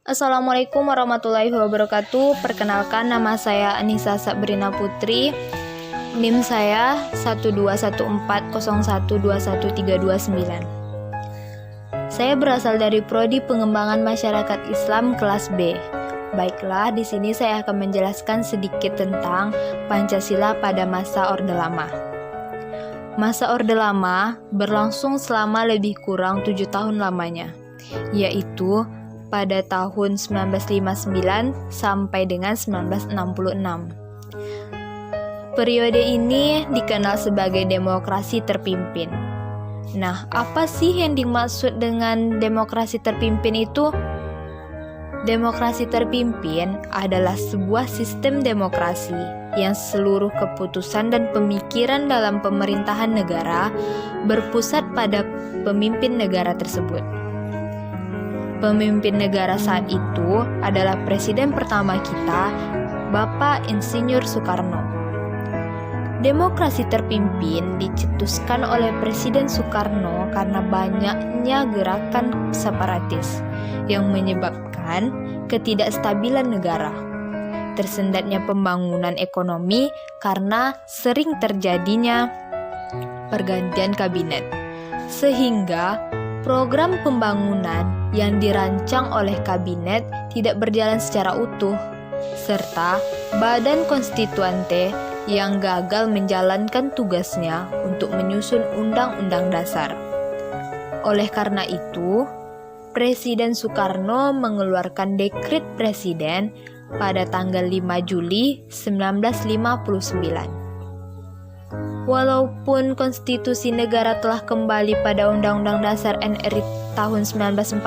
Assalamualaikum warahmatullahi wabarakatuh. Perkenalkan, nama saya Anissa Sabrina Putri. NIM saya 12140121329. Saya berasal dari Prodi Pengembangan Masyarakat Islam kelas B. Baiklah, di sini saya akan menjelaskan sedikit tentang Pancasila pada masa Orde Lama. Masa Orde Lama berlangsung selama lebih kurang 7 tahun lamanya, yaitu pada tahun 1959 sampai dengan 1966. Periode ini dikenal sebagai demokrasi terpimpin. Nah, apa sih yang dimaksud dengan demokrasi terpimpin itu? Demokrasi terpimpin adalah sebuah sistem demokrasi yang seluruh keputusan dan pemikiran dalam pemerintahan negara berpusat pada pemimpin negara tersebut. Pemimpin negara saat itu adalah presiden pertama kita, Bapak Insinyur Soekarno. Demokrasi terpimpin dicetuskan oleh Presiden Soekarno karena banyaknya gerakan separatis yang menyebabkan ketidakstabilan negara, tersendatnya pembangunan ekonomi karena sering terjadinya pergantian kabinet, sehingga program pembangunan yang dirancang oleh kabinet tidak berjalan secara utuh, serta badan konstituante yang gagal menjalankan tugasnya untuk menyusun Undang-Undang Dasar. Oleh karena itu, Presiden Soekarno mengeluarkan Dekret Presiden pada tanggal 5 Juli 1959. Walaupun konstitusi negara telah kembali pada Undang-Undang Dasar NRI tahun 1945,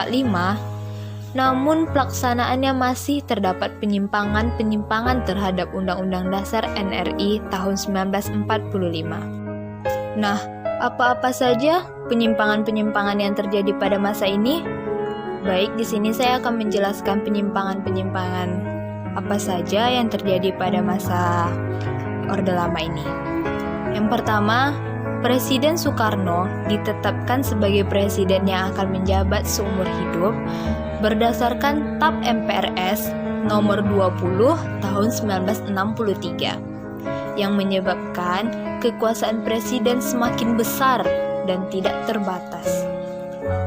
namun pelaksanaannya masih terdapat penyimpangan-penyimpangan terhadap Undang-Undang Dasar NRI tahun 1945. Nah, apa-apa saja penyimpangan-penyimpangan yang terjadi pada masa ini? Baik, di sini saya akan menjelaskan penyimpangan-penyimpangan apa saja yang terjadi pada masa Orde Lama ini. Yang pertama, Presiden Soekarno ditetapkan sebagai presiden yang akan menjabat seumur hidup berdasarkan TAP MPRS nomor 20 tahun 1963 yang menyebabkan kekuasaan presiden semakin besar dan tidak terbatas.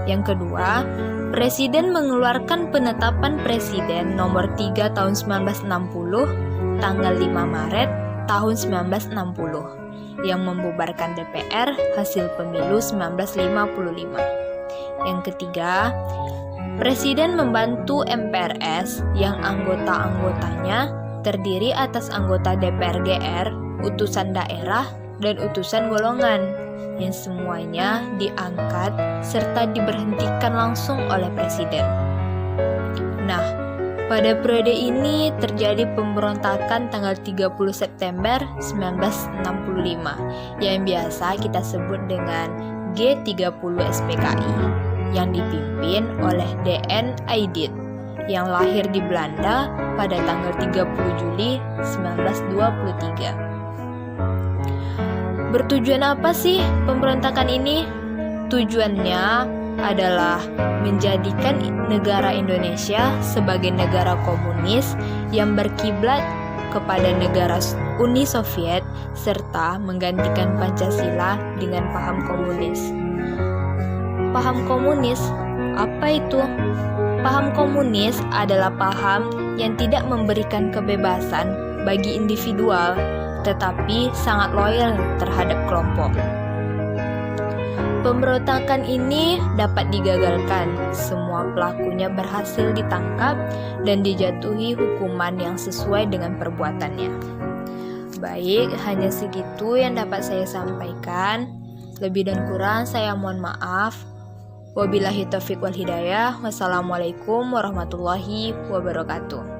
Yang kedua, Presiden mengeluarkan penetapan Presiden nomor 3 tahun 1960 tanggal 5 Maret tahun 1960 yang membubarkan DPR hasil pemilu 1955. Yang ketiga, Presiden membantu MPRS yang anggota-anggotanya terdiri atas anggota DPR GR, utusan daerah, dan utusan golongan yang semuanya diangkat serta diberhentikan langsung oleh Presiden. Nah, pada periode ini terjadi pemberontakan tanggal 30 September 1965 yang biasa kita sebut dengan G30 SPKI yang dipimpin oleh DN Aidit yang lahir di Belanda pada tanggal 30 Juli 1923. Bertujuan apa sih pemberontakan ini? Tujuannya adalah menjadikan negara Indonesia sebagai negara komunis yang berkiblat kepada negara Uni Soviet serta menggantikan Pancasila dengan paham komunis. Paham komunis, apa itu? Paham komunis adalah paham yang tidak memberikan kebebasan bagi individual, tetapi sangat loyal terhadap kelompok. Pemberontakan ini dapat digagalkan, semua pelakunya berhasil ditangkap dan dijatuhi hukuman yang sesuai dengan perbuatannya. Baik, hanya segitu yang dapat saya sampaikan. Lebih dan kurang saya mohon maaf. Wabillahi taufiq wal hidayah. Wassalamualaikum warahmatullahi wabarakatuh.